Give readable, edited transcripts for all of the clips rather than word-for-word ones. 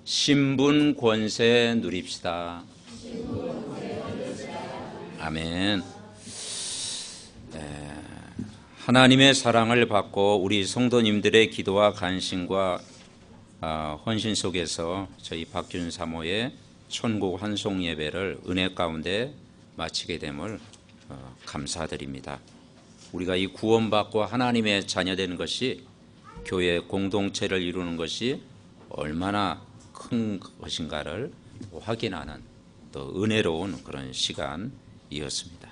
신분 권세 누립시다. 아멘. 하나님의 사랑을 받고 우리 성도님들의 기도와 간신과 헌신 속에서 저희 박준 사모의 천국 환송 예배를 은혜 가운데 마치게 됨을 감사드립니다. 우리가 이 구원받고 하나님의 자녀되는 것이 교회 공동체를 이루는 것이 얼마나 큰 것인가를 확인하는 또 은혜로운 그런 시간이었습니다.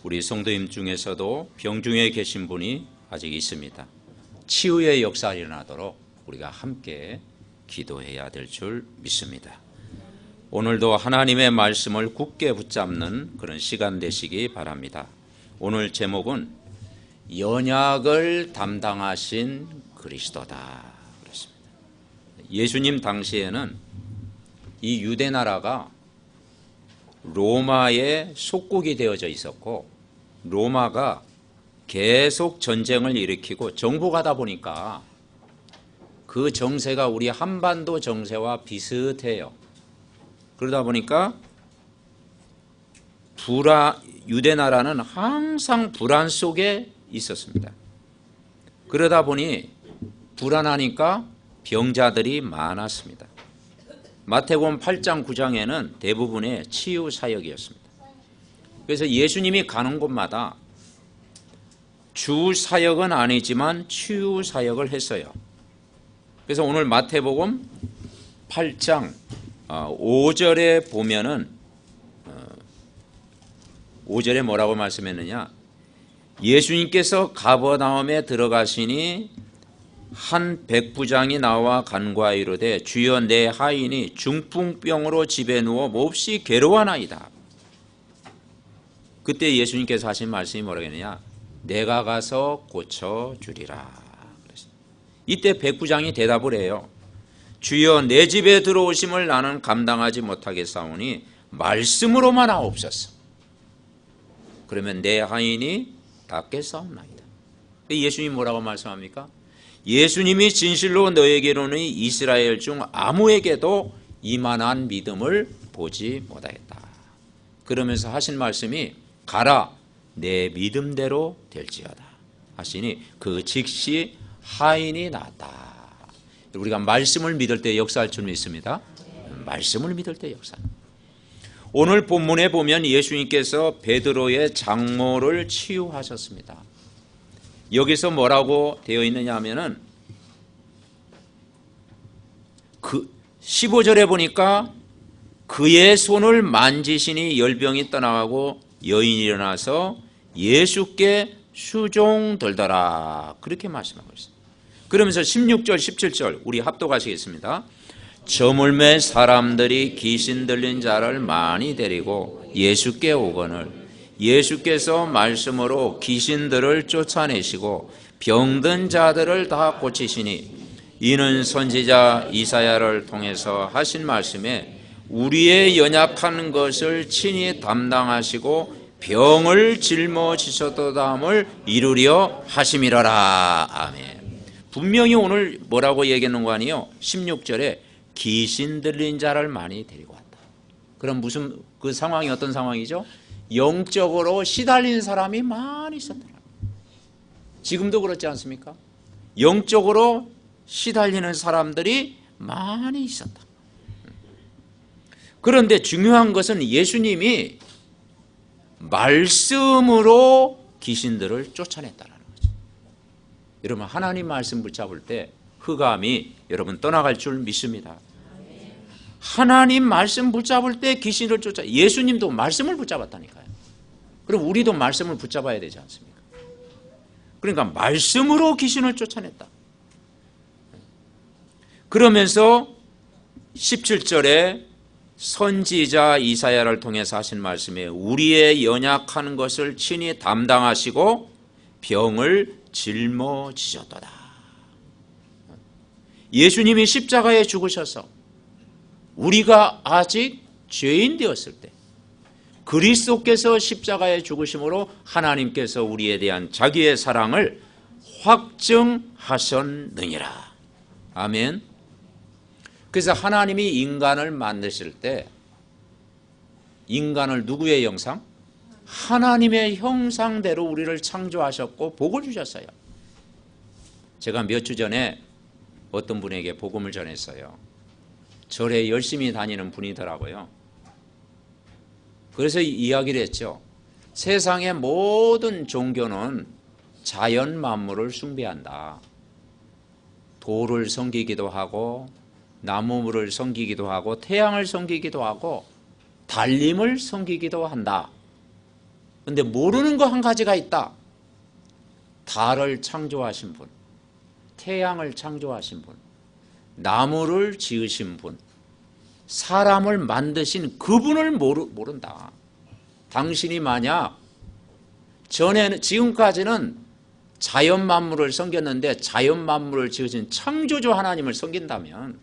우리 성도님 중에서도 병중에 계신 분이 아직 있습니다. 치유의 역사가 일어나도록 우리가 함께 기도해야 될 줄 믿습니다. 오늘도 하나님의 말씀을 굳게 붙잡는 그런 시간 되시기 바랍니다. 오늘 제목은 연약을 담당하신 그리스도다 그렇습니다. 예수님 당시에는 이 유대 나라가 로마의 속국이 되어져 있었고 로마가 계속 전쟁을 일으키고 정복하다 보니까 그 정세가 우리 한반도 정세와 비슷해요. 그러다 보니까 유대 나라는 항상 불안 속에 있었습니다. 그러다 보니 불안하니까 병자들이 많았습니다. 마태복음 8장 9장에는 대부분의 치유 사역이었습니다. 그래서 예수님이 가는 곳마다 주 사역은 아니지만 치유 사역을 했어요. 그래서 오늘 마태복음 8장 5절에 보면은 5절에 뭐라고 말씀했느냐? 예수님께서 가버나움에 들어가시니 한 백부장이 나와 간과하이로되 주여 내 하인이 중풍병으로 집에 누워 몹시 괴로워하나이다. 그때 예수님께서 하신 말씀이 뭐라고 했느냐? 내가 가서 고쳐주리라. 이때 백부장이 대답을 해요. 주여 내 집에 들어오심을 나는 감당하지 못하겠사오니 말씀으로만 하옵소서. 그러면 내 하인이 낫겠사옵나이다. 예수님이 뭐라고 말씀합니까? 예수님이 진실로 너에게로는 이스라엘 중 아무에게도 이만한 믿음을 보지 못하겠다. 그러면서 하신 말씀이 가라 내 믿음대로 될지어다 하시니 그 즉시 하인이 낫다. 우리가 말씀을 믿을 때 역사할 줄 믿습니다. 말씀을 믿을 때 역사. 오늘 본문에 보면 예수님께서 베드로의 장모를 치유하셨습니다. 여기서 뭐라고 되어 있느냐 하면은 그 15절에 보니까 그의 손을 만지시니 열병이 떠나가고 여인이 일어나서 예수께 수종들더라. 그렇게 말씀하고 있습니다. 그러면서 16절 17절 우리 합독하시겠습니다. 저물매 사람들이 귀신 들린 자를 많이 데리고 예수께 오거늘 예수께서 말씀으로 귀신들을 쫓아내시고 병든 자들을 다 고치시니 이는 선지자 이사야를 통해서 하신 말씀에 우리의 연약한 것을 친히 담당하시고 병을 짊어지셨도다함을 이루려 하심이라라. 아멘. 분명히 오늘 뭐라고 얘기하는 거 아니에요? 16절에 귀신 들린 자를 많이 데리고 왔다. 그럼 무슨 그 상황이 어떤 상황이죠? 영적으로 시달린 사람이 많이 있었다. 지금도 그렇지 않습니까? 영적으로 시달리는 사람들이 많이 있었다. 그런데 중요한 것은 예수님이 말씀으로 귀신들을 쫓아냈다는 거죠. 여러분 하나님 말씀 붙잡을 때 흑암이 여러분 떠나갈 줄 믿습니다. 하나님 말씀 붙잡을 때 귀신을 쫓아. 예수님도 말씀을 붙잡았다니까요. 그럼 우리도 말씀을 붙잡아야 되지 않습니까? 그러니까 말씀으로 귀신을 쫓아냈다. 그러면서 17절에 선지자 이사야를 통해서 하신 말씀에 우리의 연약한 것을 친히 담당하시고 병을 짊어지셨도다. 예수님이 십자가에 죽으셔서 우리가 아직 죄인 되었을 때 그리스도께서 십자가에 죽으심으로 하나님께서 우리에 대한 자기의 사랑을 확증하셨느니라. 아멘. 그래서 하나님이 인간을 만드실 때 인간을 누구의 형상? 하나님의 형상대로 우리를 창조하셨고 복을 주셨어요. 제가 몇 주 전에 어떤 분에게 복음을 전했어요. 절에 열심히 다니는 분이더라고요. 그래서 이야기를 했죠. 세상의 모든 종교는 자연 만물을 숭배한다. 돌을 섬기기도 하고 나무를 섬기기도 하고 태양을 섬기기도 하고 달림을 섬기기도 한다. 그런데 모르는 거 한 가지가 있다. 달을 창조하신 분, 태양을 창조하신 분, 나무를 지으신 분, 사람을 만드신 그분을 모른다. 당신이 만약 지금까지는 자연 만물을 섬겼는데 자연 만물을 지으신 창조주 하나님을 섬긴다면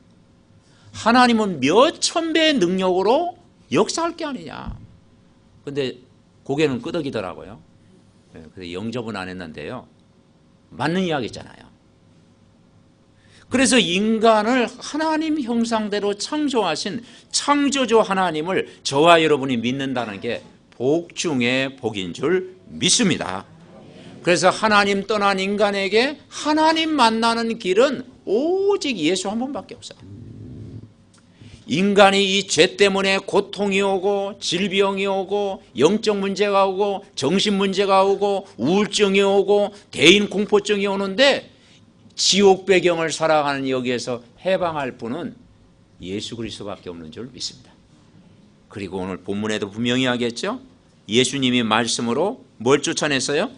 하나님은 몇 천 배의 능력으로 역사할 게 아니냐. 근데 고개는 끄덕이더라고요. 그래서 영접은 안 했는데요. 맞는 이야기잖아요. 그래서 인간을 하나님 형상대로 창조하신 창조주 하나님을 저와 여러분이 믿는다는 게 복 중에 복인 줄 믿습니다. 그래서 하나님 떠난 인간에게 하나님 만나는 길은 오직 예수 한 번밖에 없어요. 인간이 이 죄 때문에 고통이 오고 질병이 오고 영적 문제가 오고 정신 문제가 오고 우울증이 오고 대인 공포증이 오는데 지옥 배경을 살아가는 여기에서 해방할 분은 예수 그리스도밖에 없는 줄 믿습니다. 그리고 오늘 본문에도 분명히 하겠죠. 예수님이 말씀으로 뭘 쫓아냈어요?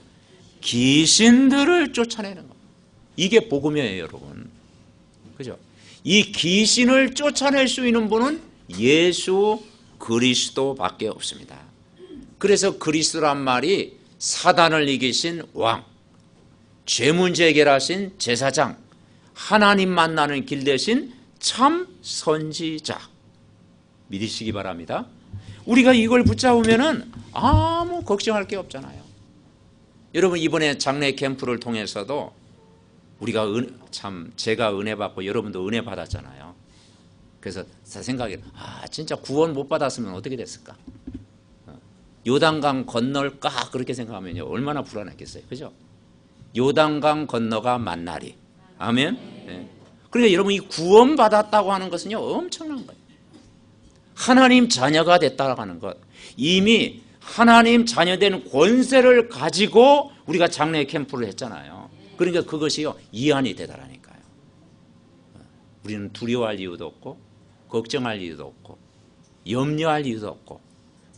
귀신들을 쫓아내는 것. 이게 복음이에요, 여러분. 그죠? 이 귀신을 쫓아낼 수 있는 분은 예수 그리스도밖에 없습니다. 그래서 그리스도란 말이 사단을 이기신 왕, 죄 문제 해결하신 제사장, 하나님 만나는 길 대신 참 선지자 믿으시기 바랍니다. 우리가 이걸 붙잡으면은 아무 걱정할 게 없잖아요. 여러분 이번에 장례 캠프를 통해서도 우리가 제가 은혜 받고 여러분도 은혜 받았잖아요. 그래서 제 생각에 진짜 구원 못 받았으면 어떻게 됐을까? 요단강 건널까 그렇게 생각하면요 얼마나 불안했겠어요, 그죠? 요단강 건너가 만나리. 아멘. 네. 그러니까 여러분 이 구원 받았다고 하는 것은요 엄청난 거예요. 하나님 자녀가 됐다고 하는 것, 이미 하나님 자녀된 권세를 가지고 우리가 장례 캠프를 했잖아요. 그러니까 그것이요 이안이 되더라니까요. 우리는 두려워할 이유도 없고 걱정할 이유도 없고 염려할 이유도 없고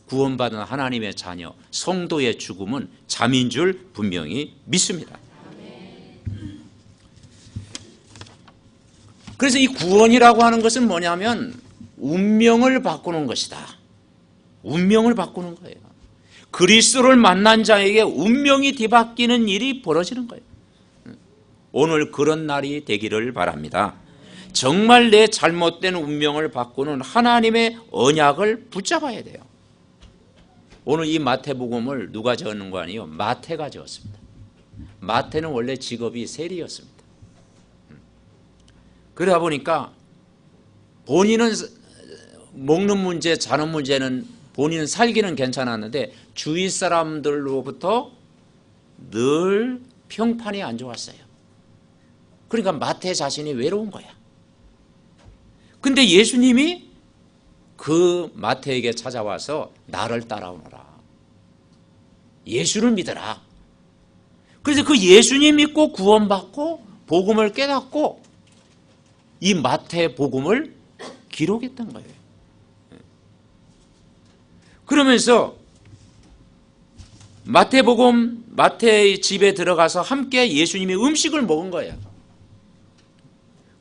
구원받은 하나님의 자녀 성도의 죽음은 잠인 줄 분명히 믿습니다. 그래서 이 구원이라고 하는 것은 뭐냐면 운명을 바꾸는 것이다. 운명을 바꾸는 거예요. 그리스도를 만난 자에게 운명이 뒤바뀌는 일이 벌어지는 거예요. 오늘 그런 날이 되기를 바랍니다. 정말 내 잘못된 운명을 바꾸는 하나님의 언약을 붙잡아야 돼요. 오늘 이 마태복음을 누가 적는 거 아니에요? 마태가 적었습니다. 마태는 원래 직업이 세리였습니다. 그러다 보니까 본인은 먹는 문제, 자는 문제는 본인은 살기는 괜찮았는데 주위 사람들로부터 늘 평판이 안 좋았어요. 그러니까 마태 자신이 외로운 거야. 근데 예수님이 그 마태에게 찾아와서 나를 따라오너라. 예수를 믿어라. 그래서 그 예수님 믿고 구원받고 복음을 깨닫고 이 마태 복음을 기록했던 거예요. 그러면서 마태복음 마태의 집에 들어가서 함께 예수님이 음식을 먹은 거예요.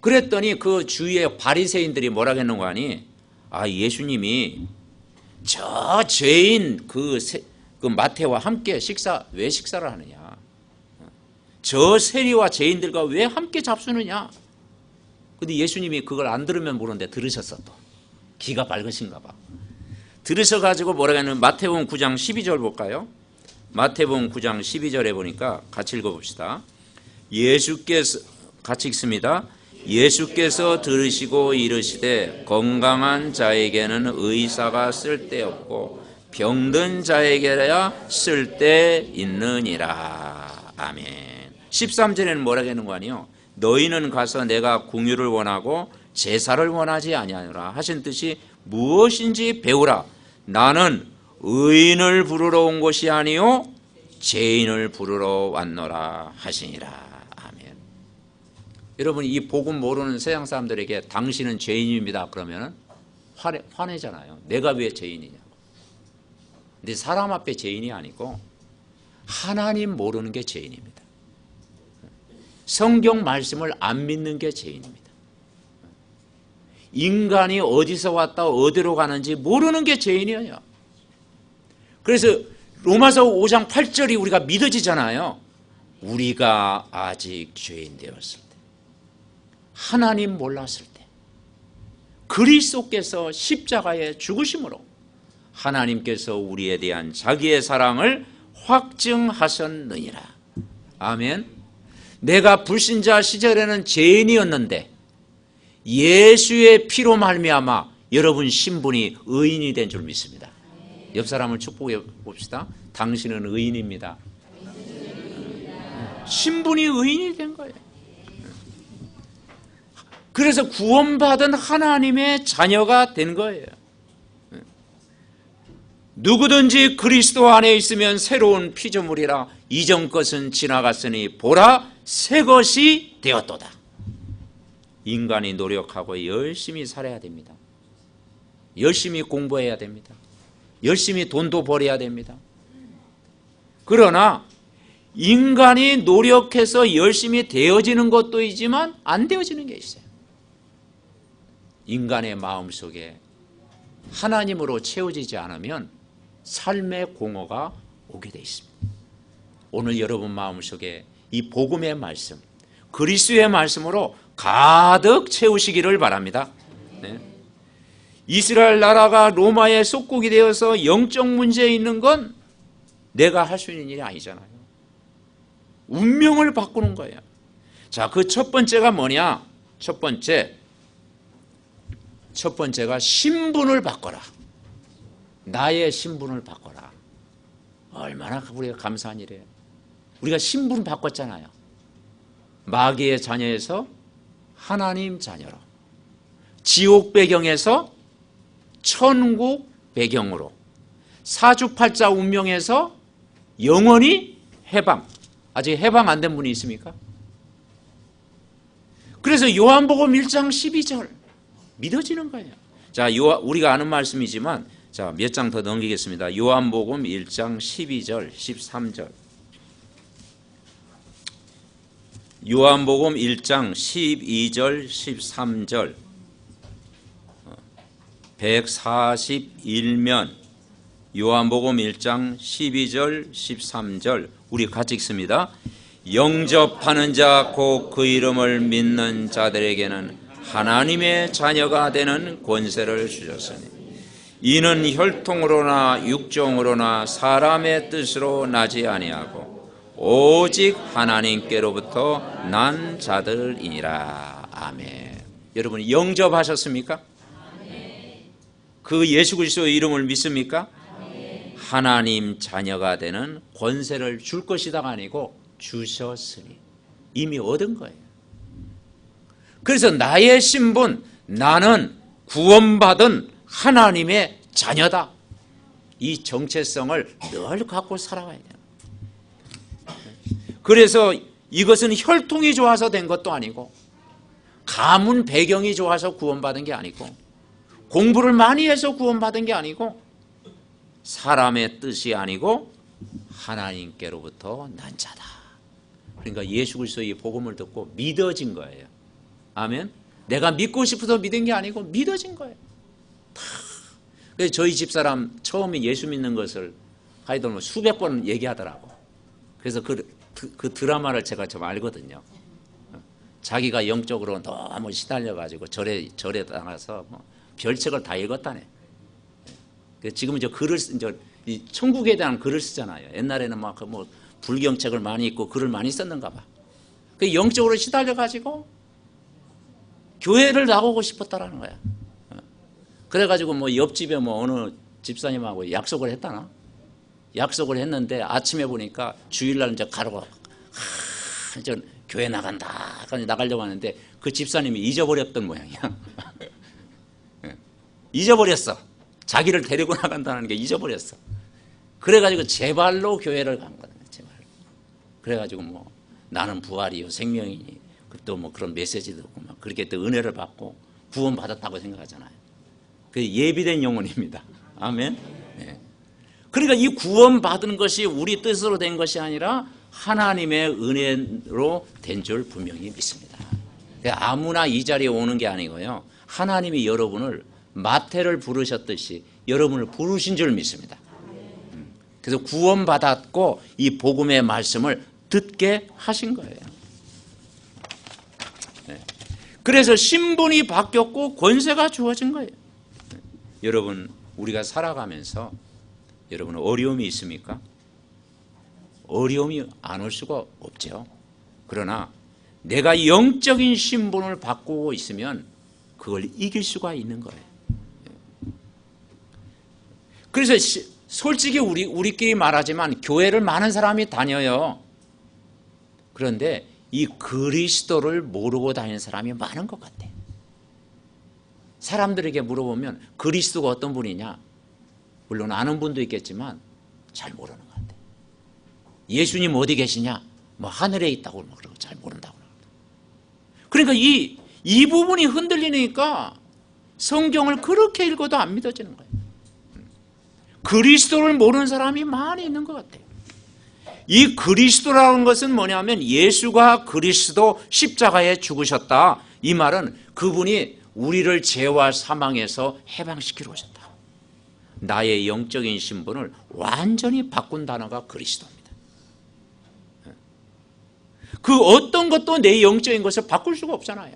그랬더니 그 주위에 바리새인들이 뭐라고 했는 거 아니? 예수님이 저 죄인 그 마태와 함께 왜 식사를 하느냐? 저 세리와 죄인들과 왜 함께 잡수느냐? 근데 예수님이 그걸 안 들으면 모르는데 들으셨어. 또 기가 밝으신가 봐. 들으셔가지고 뭐라고 했냐면 마태복음 9장 12절 볼까요? 마태복음 9장 12절에 보니까 같이 읽어봅시다. 예수께서 같이 읽습니다. 예수께서 들으시고 이르시되 건강한 자에게는 의사가 쓸데없고 병든 자에게야 쓸데있느니라. 아멘. 13절에는 뭐라고 하는 거 아니요? 너희는 가서 내가 공유를 원하고 제사를 원하지 아니하노라 하신 뜻이 무엇인지 배우라. 나는 의인을 부르러 온 것이 아니요 죄인을 부르러 왔노라 하시니라. 아멘. 여러분, 이 복음 모르는 세상 사람들에게 당신은 죄인입니다 그러면 화내잖아요. 내가 왜 죄인이냐고. 근데 사람 앞에 죄인이 아니고 하나님 모르는 게 죄인입니다. 성경 말씀을 안 믿는 게 죄인입니다. 인간이 어디서 왔다 어디로 가는지 모르는 게 죄인이에요. 그래서 로마서 5장 8절이 우리가 믿어지잖아요. 우리가 아직 죄인 되었을 때, 하나님 몰랐을 때, 그리스도께서 십자가에 죽으심으로 하나님께서 우리에 대한 자기의 사랑을 확증하셨느니라. 아멘. 내가 불신자 시절에는 죄인이었는데 예수의 피로 말미암아 여러분 신분이 의인이 된 줄 믿습니다. 옆 사람을 축복해 봅시다. 당신은 의인입니다. 신분이 의인이 된 거예요. 그래서 구원받은 하나님의 자녀가 된 거예요. 누구든지 그리스도 안에 있으면 새로운 피조물이라 이전 것은 지나갔으니 보라 새 것이 되었도다. 인간이 노력하고 열심히 살아야 됩니다. 열심히 공부해야 됩니다. 열심히 돈도 벌어야 됩니다. 그러나 인간이 노력해서 열심히 되어지는 것도 있지만 안 되어지는 게 있어요. 인간의 마음속에 하나님으로 채워지지 않으면 삶의 공허가 오게 돼 있습니다. 오늘 여러분 마음속에 이 복음의 말씀, 그리스도의 말씀으로 가득 채우시기를 바랍니다. 네. 이스라엘 나라가 로마의 속국이 되어서 영적 문제에 있는 건 내가 할 수 있는 일이 아니잖아요. 운명을 바꾸는 거예요. 자, 그 첫 번째가 뭐냐? 첫 번째가 신분을 바꿔라. 나의 신분을 바꿔라. 얼마나 우리가 감사한 일이에요. 우리가 신분 바꿨잖아요. 마귀의 자녀에서 하나님 자녀로, 지옥 배경에서 천국 배경으로, 사주팔자 운명에서 영원히 해방. 아직 해방 안 된 분이 있습니까? 그래서 요한복음 1장 12절 믿어지는 거예요. 자, 우리가 아는 말씀이지만 자, 몇 장 더 넘기겠습니다. 요한복음 1장 12절 13절. 요한복음 1장 12절 13절. 141면 요한복음 1장 12절 13절 우리 같이 읽습니다. 영접하는 자 곧 그 이름을 믿는 자들에게는 하나님의 자녀가 되는 권세를 주셨으니 이는 혈통으로나 육정으로나 사람의 뜻으로 나지 아니하고 오직 하나님께로부터 난 자들이니라. 아멘. 여러분 영접하셨습니까? 그 예수 그리스도의 이름을 믿습니까? 하나님 자녀가 되는 권세를 줄 것이다가 아니고 주셨으니 이미 얻은 거예요. 그래서 나의 신분, 나는 구원받은 하나님의 자녀다. 이 정체성을 늘 갖고 살아가야 돼요. 그래서 이것은 혈통이 좋아서 된 것도 아니고 가문 배경이 좋아서 구원받은 게 아니고 공부를 많이 해서 구원받은 게 아니고 사람의 뜻이 아니고 하나님께로부터 난 자다. 그러니까 예수 그리스도의 복음을 듣고 믿어진 거예요. 아멘. 내가 믿고 싶어서 믿은 게 아니고 믿어진 거예요. 그래서 저희 집사람 처음에 예수 믿는 것을 하여튼 수백 번 얘기하더라고. 그래서 그 드라마를 제가 좀 알거든요. 자기가 영적으로 너무 시달려가지고 절에 나가서 별책을 다 읽었다네. 지금은 저 글을 이 천국에 대한 글을 쓰잖아요. 옛날에는 막 불경책을 많이 읽고 글을 많이 썼는가 봐. 그 영적으로 시달려가지고 교회를 나오고 싶었다라는 거야. 그래가지고 뭐 옆집에 뭐 어느 집사님하고 약속을 했다나? 약속을 했는데 아침에 보니까 주일날 이제 가려고 저 교회 나간다 나가려고 하는데 그 집사님이 잊어버렸던 모양이야. 잊어버렸어. 자기를 데리고 나간다는 게 잊어버렸어. 그래가지고 제발로 교회를 간 거야. 제발. 그래가지고 뭐 나는 부활이요 생명이니 또 뭐 그런 메시지도 없고 막 그렇게 또 은혜를 받고 구원 받았다고 생각하잖아요. 그 예비된 영혼입니다. 아멘. 네. 그러니까 이 구원 받은 것이 우리 뜻으로 된 것이 아니라 하나님의 은혜로 된 줄 분명히 믿습니다. 아무나 이 자리에 오는 게 아니고요. 하나님이 여러분을 마태를 부르셨듯이 여러분을 부르신 줄 믿습니다. 그래서 구원받았고 이 복음의 말씀을 듣게 하신 거예요. 네. 그래서 신분이 바뀌었고 권세가 주어진 거예요. 네. 여러분 우리가 살아가면서 여러분 어려움이 있습니까? 어려움이 안 올 수가 없죠. 그러나 내가 영적인 신분을 바꾸고 있으면 그걸 이길 수가 있는 거예요. 그래서 솔직히 우리끼리 말하지만 교회를 많은 사람이 다녀요. 그런데 이 그리스도를 모르고 다니는 사람이 많은 것 같아요. 사람들에게 물어보면 그리스도가 어떤 분이냐? 물론 아는 분도 있겠지만 잘 모르는 것 같아요. 예수님 어디 계시냐? 뭐 하늘에 있다고 그러고 잘 모른다고 그러니까 이 부분이 흔들리니까 성경을 그렇게 읽어도 안 믿어지는 거예요. 그리스도를 모르는 사람이 많이 있는 것 같아요. 이 그리스도라는 것은 뭐냐면 예수가 그리스도 십자가에 죽으셨다. 이 말은 그분이 우리를 죄와 사망에서 해방시키러 오셨다. 나의 영적인 신분을 완전히 바꾼 단어가 그리스도입니다. 그 어떤 것도 내 영적인 것을 바꿀 수가 없잖아요.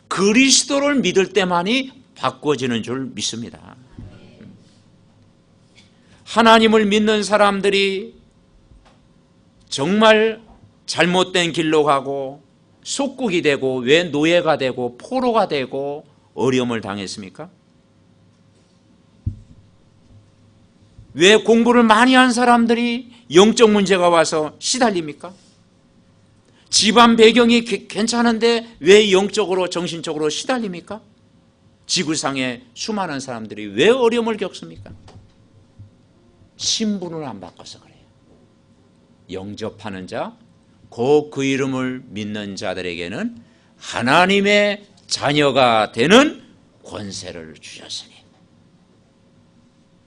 그리스도를 믿을 때만이 바꿔지는 줄 믿습니다. 하나님을 믿는 사람들이 정말 잘못된 길로 가고 속국이 되고 왜 노예가 되고 포로가 되고 어려움을 당했습니까? 왜 공부를 많이 한 사람들이 영적 문제가 와서 시달립니까? 집안 배경이 괜찮은데 왜 영적으로 정신적으로 시달립니까? 지구상에 수많은 사람들이 왜 어려움을 겪습니까? 신분을 안 바꿔서 그래요. 영접하는 자, 곧 그 이름을 믿는 자들에게는 하나님의 자녀가 되는 권세를 주셨으니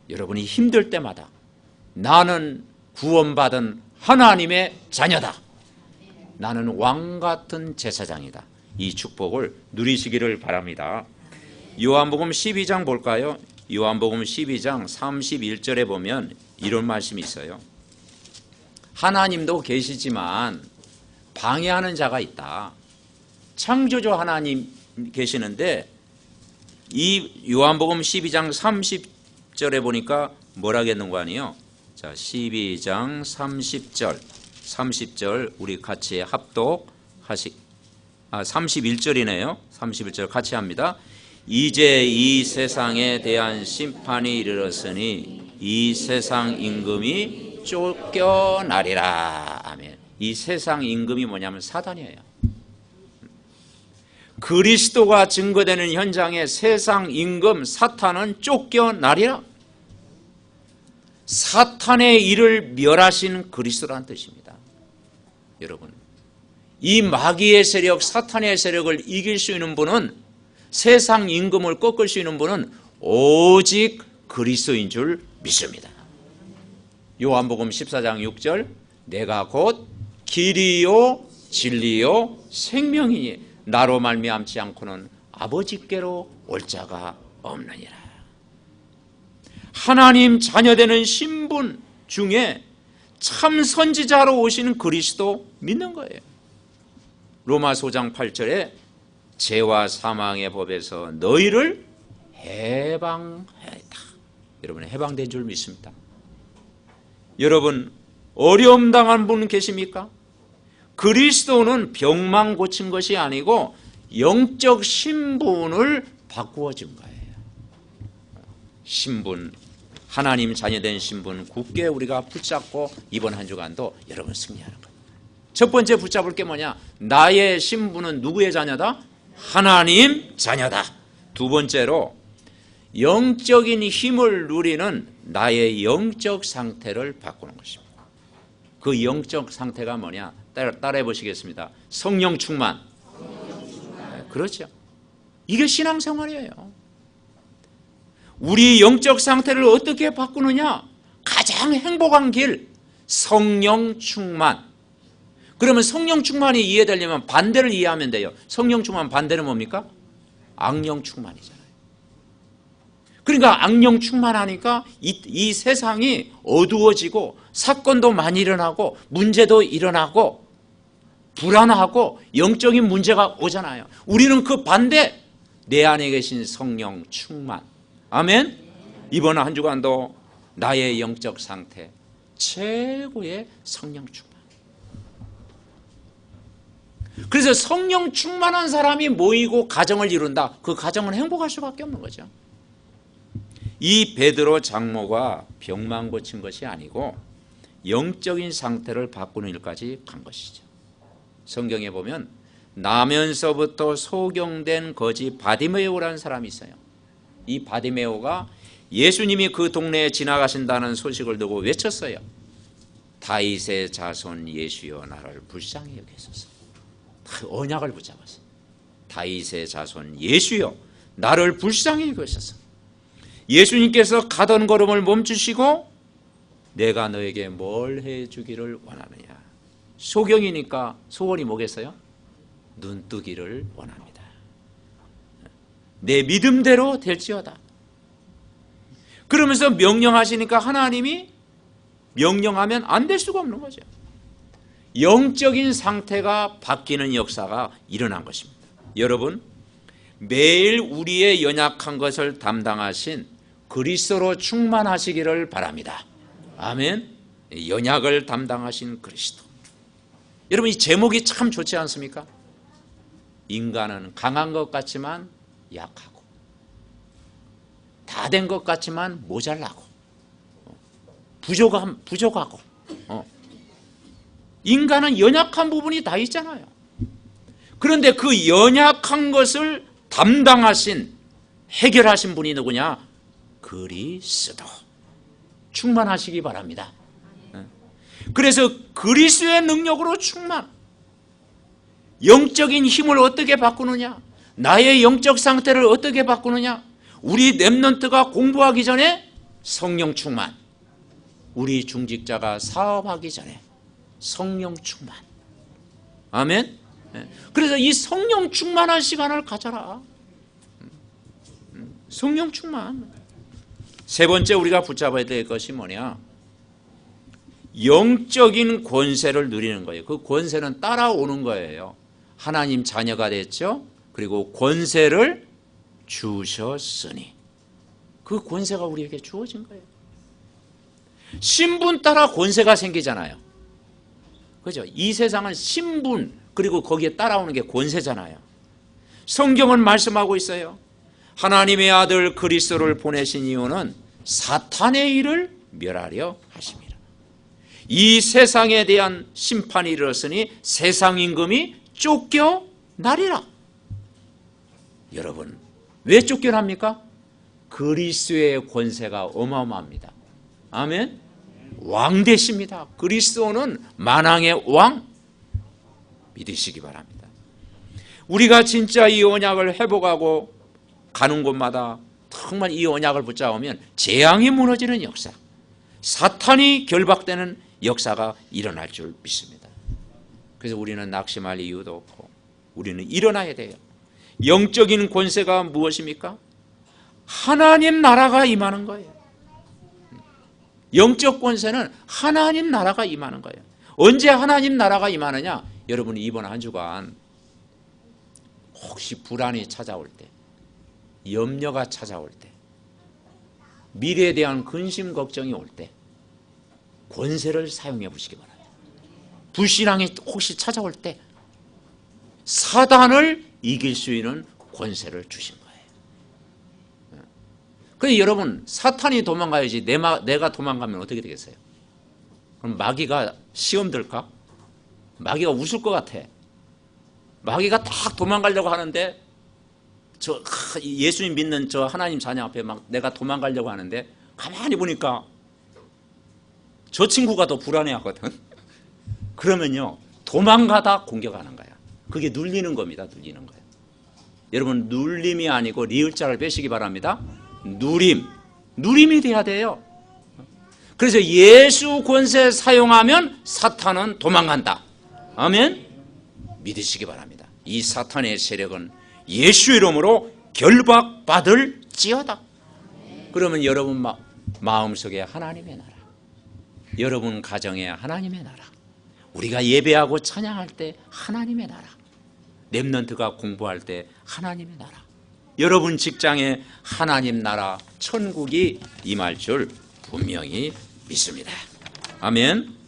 여러분이 힘들 때마다 나는 구원받은 하나님의 자녀다. 나는 왕같은 제사장이다. 이 축복을 누리시기를 바랍니다. 요한복음 12장 볼까요? 요한복음 12장 31절에 보면 이런 말씀이 있어요. 하나님도 계시지만 방해하는 자가 있다. 창조주 하나님 계시는데 이 요한복음 12장 30절에 보니까 뭐라겠는 거 아니에요? 자, 12장 30절 우리 같이 합독하시 31절이네요. 31절 같이 합니다. 이제 이 세상에 대한 심판이 이르렀으니 이 세상 임금이 쫓겨나리라. 아멘. 이 세상 임금이 뭐냐면 사단이에요. 그리스도가 증거되는 현장에 세상 임금 사탄은 쫓겨나리라. 사탄의 일을 멸하신 그리스도라는 뜻입니다. 여러분, 이 마귀의 세력, 사탄의 세력을 이길 수 있는 분은, 세상 임금을 꺾을 수 있는 분은 오직 그리스도인 줄 믿습니다. 요한복음 14장 6절, 내가 곧 길이요 진리요 생명이니 나로 말미암지 않고는 아버지께로 올 자가 없느니라. 하나님 자녀되는 신분 중에 참 선지자로 오시는 그리스도 믿는 거예요. 로마서 5장 8절에 죄와 사망의 법에서 너희를 해방하였다. 여러분 해방된 줄 믿습니다. 여러분 어려움 당한 분 계십니까? 그리스도는 병만 고친 것이 아니고 영적 신분을 바꾸어 준 거예요. 신분, 하나님 자녀된 신분 굳게 우리가 붙잡고 이번 한 주간도 여러분 승리하는 거예요. 첫 번째 붙잡을 게 뭐냐? 나의 신분은 누구의 자녀다? 하나님 자녀다. 두 번째로 영적인 힘을 누리는 나의 영적 상태를 바꾸는 것입니다. 그 영적 상태가 뭐냐? 따라해 보시겠습니다. 성령 충만. 네, 그렇죠. 이게 신앙생활이에요. 우리 영적 상태를 어떻게 바꾸느냐? 가장 행복한 길, 성령 충만. 그러면 성령 충만이 이해되려면 반대를 이해하면 돼요. 성령 충만 반대는 뭡니까? 악령 충만이잖아요. 그러니까 악령 충만하니까 이 세상이 어두워지고 사건도 많이 일어나고 문제도 일어나고 불안하고 영적인 문제가 오잖아요. 우리는 그 반대, 내 안에 계신 성령 충만. 아멘. 이번 한 주간도 나의 영적 상태 최고의 성령 충만. 그래서 성령 충만한 사람이 모이고 가정을 이룬다. 그 가정은 행복할 수밖에 없는 거죠. 이 베드로 장모가 병만 고친 것이 아니고 영적인 상태를 바꾸는 일까지 간 것이죠. 성경에 보면 나면서부터 소경된 거지 바디메오라는 사람이 있어요. 이 바디메오가 예수님이 그 동네에 지나가신다는 소식을 듣고 외쳤어요. 다윗의 자손 예수여 나를 불쌍히 여기소서. 언약을 붙잡았어요. 다윗의 자손 예수여 나를 불쌍히 여기소서. 예수님께서 가던 걸음을 멈추시고 내가 너에게 뭘 해주기를 원하느냐. 소경이니까 소원이 뭐겠어요? 눈뜨기를 원합니다. 내 믿음대로 될지어다. 그러면서 명령하시니까 하나님이 명령하면 안 될 수가 없는 거죠. 영적인 상태가 바뀌는 역사가 일어난 것입니다. 여러분, 매일 우리의 연약한 것을 담당하신 그리스도로 충만하시기를 바랍니다. 아멘. 연약을 담당하신 그리스도. 여러분, 이 제목이 참 좋지 않습니까? 인간은 강한 것 같지만 약하고 다 된 것 같지만 모자라고 부족하고 인간은 연약한 부분이 다 있잖아요. 그런데 그 연약한 것을 담당하신 해결하신 분이 누구냐? 그리스도. 충만하시기 바랍니다. 그래서 그리스도의 능력으로 충만. 영적인 힘을 어떻게 바꾸느냐? 나의 영적 상태를 어떻게 바꾸느냐? 우리 렘넌트가 공부하기 전에 성령 충만. 우리 중직자가 사업하기 전에 성령 충만. 아멘. 그래서 이 성령 충만한 시간을 가져라. 성령 충만. 세 번째 우리가 붙잡아야 될 것이 뭐냐? 영적인 권세를 누리는 거예요. 그 권세는 따라오는 거예요. 하나님 자녀가 됐죠. 그리고 권세를 주셨으니 그 권세가 우리에게 주어진 거예요. 신분 따라 권세가 생기잖아요. 그죠? 이 세상은 신분 그리고 거기에 따라오는 게 권세잖아요. 성경은 말씀하고 있어요. 하나님의 아들 그리스도를 보내신 이유는 사탄의 일을 멸하려 하심이라. 이 세상에 대한 심판이 이르렀으니 세상 임금이 쫓겨나리라. 여러분, 왜 쫓겨납니까? 그리스도의 권세가 어마어마합니다. 아멘. 왕 되십니다. 그리스도는 만왕의 왕. 믿으시기 바랍니다. 우리가 진짜 이 언약을 회복하고 가는 곳마다 정말 이 언약을 붙잡으면 재앙이 무너지는 역사, 사탄이 결박되는 역사가 일어날 줄 믿습니다. 그래서 우리는 낙심할 이유도 없고 우리는 일어나야 돼요. 영적인 권세가 무엇입니까? 하나님 나라가 임하는 거예요. 영적 권세는 하나님 나라가 임하는 거예요. 언제 하나님 나라가 임하느냐? 여러분이 이번 한 주간 혹시 불안이 찾아올 때, 염려가 찾아올 때, 미래에 대한 근심 걱정이 올 때 권세를 사용해 보시기 바랍니다. 불신앙이 혹시 찾아올 때 사단을 이길 수 있는 권세를 주신 거예요. 그래서 여러분, 사탄이 도망가야지 내가 도망가면 어떻게 되겠어요? 그럼 마귀가 시험 들까? 마귀가 웃을 것 같아. 마귀가 딱 도망가려고 하는데, 예수님 믿는 저 하나님 자녀 앞에 막 내가 도망가려고 하는데, 가만히 보니까 저 친구가 더 불안해 하거든. 그러면요, 도망가다 공격하는 거야. 그게 눌리는 겁니다. 눌리는 거예요. 여러분, 눌림이 아니고 리을자를 빼시기 바랍니다. 누림이 돼야 돼요. 그래서 예수 권세 사용하면 사탄은 도망간다. 아멘. 믿으시기 바랍니다. 이 사탄의 세력은 예수 이름으로 결박받을지어다. 그러면 여러분 마음속에 하나님의 나라, 여러분 가정에 하나님의 나라, 우리가 예배하고 찬양할 때 하나님의 나라, 렘넌트가 공부할 때 하나님의 나라, 여러분 직장에 하나님 나라 천국이 임할 줄 분명히 믿습니다. 아멘.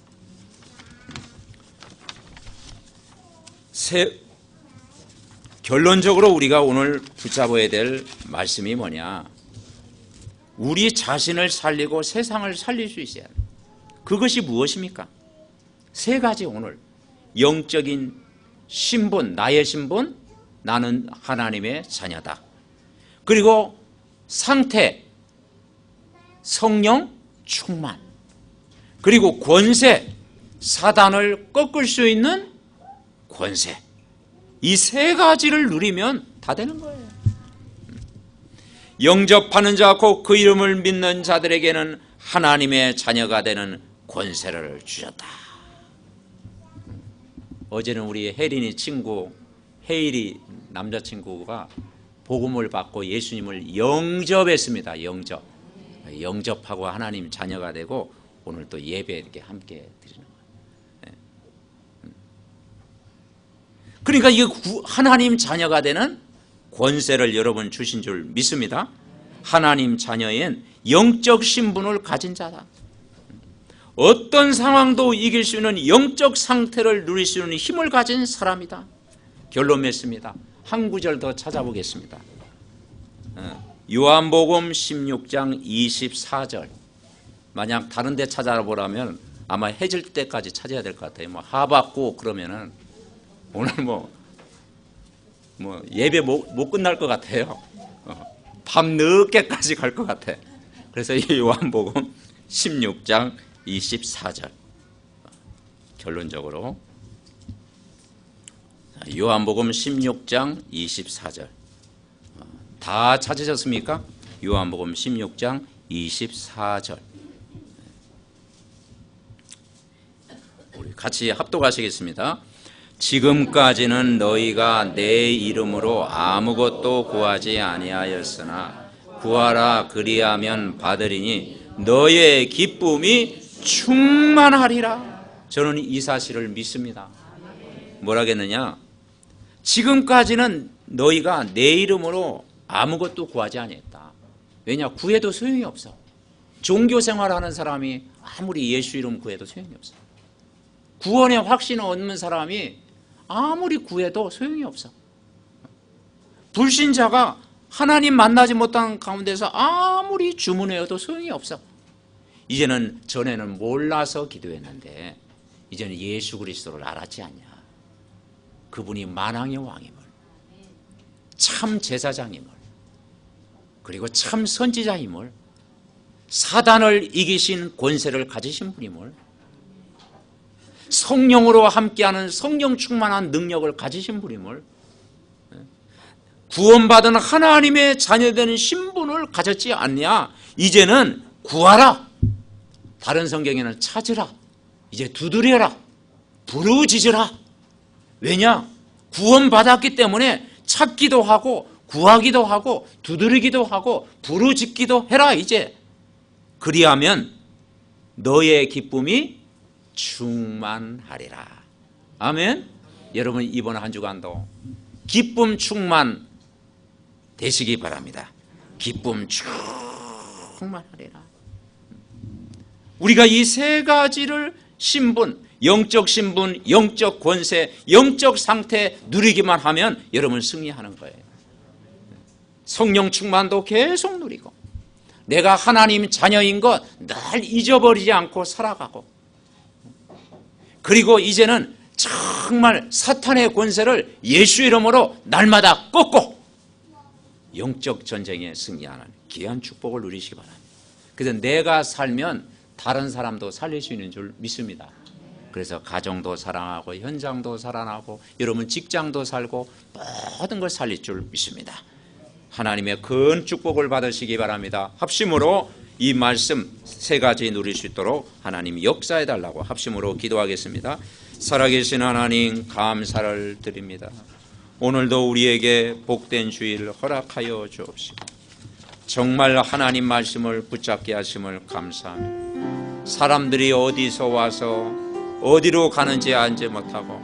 결론적으로 우리가 오늘 붙잡아야 될 말씀이 뭐냐? 우리 자신을 살리고 세상을 살릴 수 있어야 합니다. 그것이 무엇입니까? 세 가지. 오늘 영적인 신분, 나의 신분, 나는 하나님의 자녀다. 그리고 상태, 성령 충만, 그리고 권세, 사단을 꺾을 수 있는 권세. 이 세 가지를 누리면 다 되는 거예요. 영접하는 자, 곧 그 이름을 믿는 자들에게는 하나님의 자녀가 되는 권세를 주셨다. 어제는 우리 혜린이 친구, 헤일이 남자친구가 복음을 받고 예수님을 영접했습니다. 영접하고 하나님 자녀가 되고 오늘 또 예배 이렇게 함께 드리는 거예요. 그러니까 이게 하나님 자녀가 되는 권세를 여러분 주신 줄 믿습니다. 하나님 자녀인 영적 신분을 가진 자다. 어떤 상황도 이길 수 있는 영적 상태를 누릴 수 있는 힘을 가진 사람이다. 결론 맺습니다. 한 구절 더 찾아보겠습니다. 요한복음 16장 24절. 만약 다른 데 찾아보라면 아마 해질 때까지 찾아야 될 것 같아요. 뭐 하박국 그러면은 오늘 뭐 예배 못 끝날 것 같아요. 밤 늦게까지 갈 것 같아. 그래서 이 요한복음 16장 24절. 결론적으로 요한복음 16장 24절. 다 찾으셨습니까? 요한복음 16장 24절. 우리 같이 합독하시겠습니다. 지금까지는 너희가 내 이름으로 아무것도 구하지 아니하였으나 구하라 그리하면 받으리니 너의 기쁨이 충만하리라. 저는 이 사실을 믿습니다. 뭐라겠느냐? 지금까지는 너희가 내 이름으로 아무것도 구하지 아니했다. 왜냐? 구해도 소용이 없어. 종교생활하는 사람이 아무리 예수 이름 구해도 소용이 없어. 구원의 확신을 얻는 사람이 아무리 구해도 소용이 없어. 불신자가 하나님 만나지 못한 가운데서 아무리 주문해도 소용이 없어. 이제는 전에는 몰라서 기도했는데 이제는 예수 그리스도를 알았지 않냐. 그분이 만왕의 왕임을, 참 제사장임을, 그리고 참 선지자임을, 사단을 이기신 권세를 가지신 분임을, 성령으로 함께하는 성령 충만한 능력을 가지신 분임을, 구원받은 하나님의 자녀되는 신분을 가졌지 않냐. 이제는 구하라. 다른 성경에는 찾으라. 이제 두드려라. 부르짖으라. 왜냐? 구원받았기 때문에 찾기도 하고 구하기도 하고 두드리기도 하고 부르짖기도 해라. 이제 그리하면 너의 기쁨이 충만하리라. 아멘. 여러분 이번 한 주간도 기쁨 충만 되시기 바랍니다. 기쁨 충만하리라. 우리가 이 세 가지를 신분, 영적 신분, 영적 권세, 영적 상태 누리기만 하면 여러분 승리하는 거예요. 성령 충만도 계속 누리고 내가 하나님 자녀인 것 늘 잊어버리지 않고 살아가고, 그리고 이제는 정말 사탄의 권세를 예수 이름으로 날마다 꺾고 영적 전쟁에 승리하는 귀한 축복을 누리시기 바랍니다. 그래서 내가 살면 다른 사람도 살릴 수 있는 줄 믿습니다. 그래서 가정도 사랑하고 현장도 살아나고 여러분 직장도 살고 모든 걸 살릴 줄 믿습니다. 하나님의 큰 축복을 받으시기 바랍니다. 합심으로 이 말씀 세 가지 누릴 수 있도록 하나님 역사해 달라고 합심으로 기도하겠습니다. 살아계신 하나님 감사를 드립니다. 오늘도 우리에게 복된 주일을 허락하여 주옵시고 정말 하나님 말씀을 붙잡게 하심을 감사합니다. 사람들이 어디서 와서 어디로 가는지 알지 못하고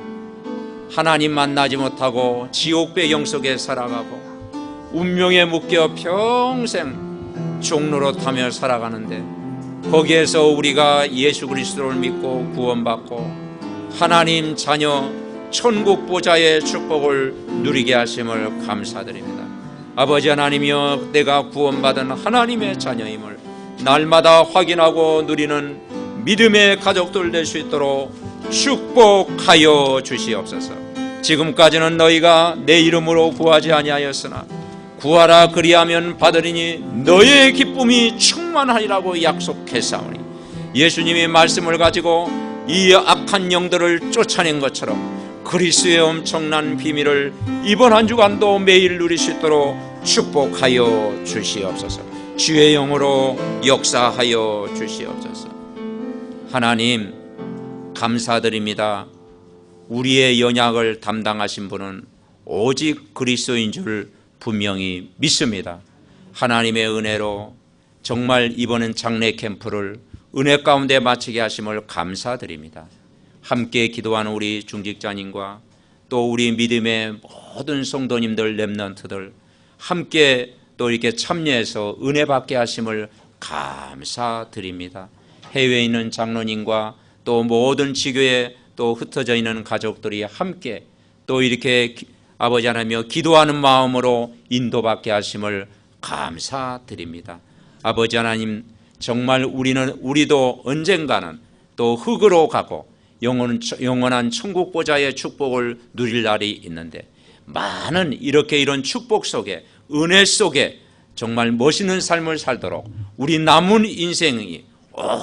하나님 만나지 못하고 지옥 배경 속에 살아가고 운명에 묶여 평생 종로로 타며 살아가는데 거기에서 우리가 예수 그리스도를 믿고 구원받고 하나님 자녀 천국 보좌의 축복을 누리게 하심을 감사드립니다. 아버지 하나님이여, 내가 구원받은 하나님의 자녀임을 날마다 확인하고 누리는 믿음의 가족들 될 수 있도록 축복하여 주시옵소서. 지금까지는 너희가 내 이름으로 구하지 아니하였으나 구하라 그리하면 받으리니 너의 기쁨이 충만하리라고 약속했사오니 예수님이 말씀을 가지고 이 악한 영들을 쫓아낸 것처럼 그리스도의 엄청난 비밀을 이번 한 주간도 매일 누릴 수 있도록 축복하여 주시옵소서. 주의 영으로 역사하여 주시옵소서. 하나님 감사드립니다. 우리의 연약을 담당하신 분은 오직 그리스도인 줄 분명히 믿습니다. 하나님의 은혜로 정말 이번엔 장례 캠프를 은혜 가운데 마치게 하심을 감사드립니다. 함께 기도하는 우리 중직자님과 또 우리 믿음의 모든 성도님들 렘넌트들 함께 또 이렇게 참여해서 은혜 받게 하심을 감사드립니다. 해외에 있는 장로님과 또 모든 지교에 또 흩어져 있는 가족들이 함께 또 이렇게 아버지 하나님이여 기도하는 마음으로 인도받게 하심을 감사드립니다. 아버지 하나님 정말 우리도 언젠가는 또 흙으로 가고 영원한 천국 보좌의 축복을 누릴 날이 있는데 많은 이런 축복 속에 은혜 속에 정말 멋있는 삶을 살도록 우리 남은 인생이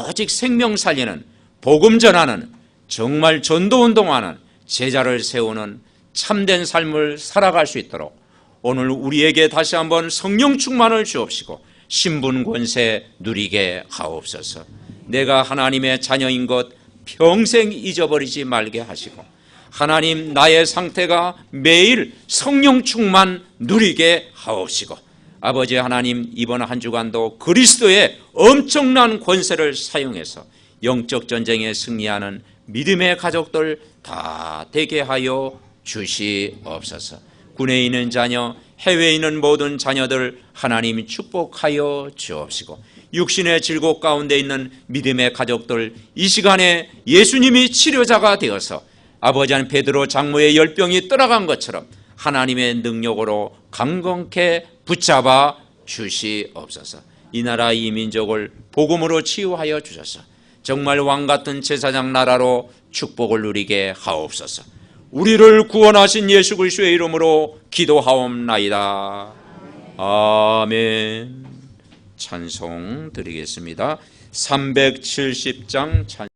오직 생명 살리는 복음 전하는 정말 전도운동하는 제자를 세우는 참된 삶을 살아갈 수 있도록 오늘 우리에게 다시 한번 성령 충만을 주옵시고 신분 권세 누리게 하옵소서. 내가 하나님의 자녀인 것 평생 잊어버리지 말게 하시고 하나님 나의 상태가 매일 성령 충만 누리게 하옵시고 아버지 하나님 이번 한 주간도 그리스도의 엄청난 권세를 사용해서 영적 전쟁에 승리하는 믿음의 가족들 다 되게 하여 주시옵소서. 군에 있는 자녀, 해외에 있는 모든 자녀들 하나님 축복하여 주옵시고 육신의 질곡 가운데 있는 믿음의 가족들 이 시간에 예수님이 치료자가 되어서 아버지 하나님 베드로 장모의 열병이 떠나간 것처럼 하나님의 능력으로 강건케 붙잡아 주시옵소서. 이 나라 이 민족을 복음으로 치유하여 주셔서 정말 왕같은 제사장 나라로 축복을 누리게 하옵소서. 우리를 구원하신 예수 그리스도의 이름으로 기도하옵나이다. 아멘. 찬송 드리겠습니다. 370장 찬송.